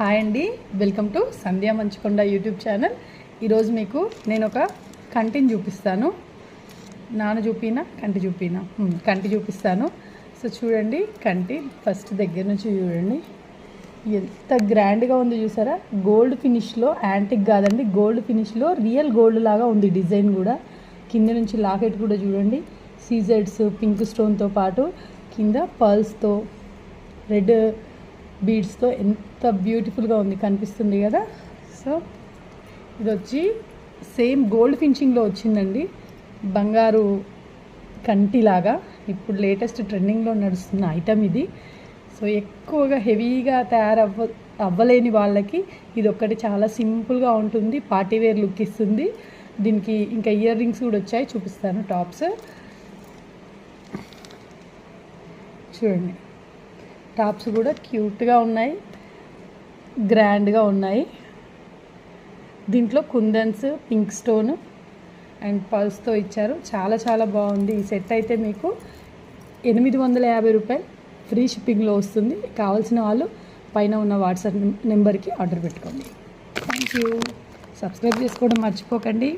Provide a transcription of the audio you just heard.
Hi అండి, welcome to Sandhya Manchukonda YouTube channel. ఈరోజు మీకు నేను ఒక కంటిని చూపిస్తాను. కంటి చూపిస్తాను. సో చూడండి, కంటి ఫస్ట్ దగ్గర నుంచి చూడండి ఎంత గ్రాండ్గా ఉంది చూసారా. గోల్డ్ ఫినిష్లో, యాంటిక్ కాదండి, గోల్డ్ ఫినిష్లో రియల్ గోల్డ్ లాగా ఉంది. డిజైన్ కూడా కింద నుంచి లాకెట్ కూడా చూడండి, సీజెడ్స్ పింక్ స్టోన్తో పాటు కింద పర్ల్స్తో రెడ్ బీడ్స్తో ఎంత బ్యూటిఫుల్గా ఉంది, కనిపిస్తుంది కదా. సో ఇది వచ్చి సేమ్ గోల్డ్ ఫినిషింగ్లో వచ్చిందండి, బంగారు కంటిలాగా. ఇప్పుడు లేటెస్ట్ ట్రెండింగ్లో నడుస్తున్న ఐటమ్ ఇది. సో ఎక్కువగా హెవీగా అవ్వలేని వాళ్ళకి ఇది ఒక్కటి చాలా సింపుల్గా ఉంటుంది, పార్టీవేర్ లుక్ ఇస్తుంది. దీనికి ఇంకా ఇయర్ రింగ్స్ కూడా వచ్చాయి, చూపిస్తాను. టాప్స్ చూడండి, టాప్స్ కూడా క్యూట్గా ఉన్నాయి, గ్రాండ్గా ఉన్నాయి. దీంట్లో కుందన్స్ పింక్ స్టోన్ అండ్ పల్స్తో ఇచ్చారు. చాలా చాలా బాగుంది. ఈ సెట్ అయితే మీకు 850 రూపాయలు ఫ్రీ షిప్పింగ్లో వస్తుంది. కావాల్సిన వాళ్ళు పైన ఉన్న వాట్సాప్ నెంబర్కి ఆర్డర్ పెట్టుకోండి. Thank you. సబ్స్క్రైబ్ చేసుకోవడం మర్చిపోకండి.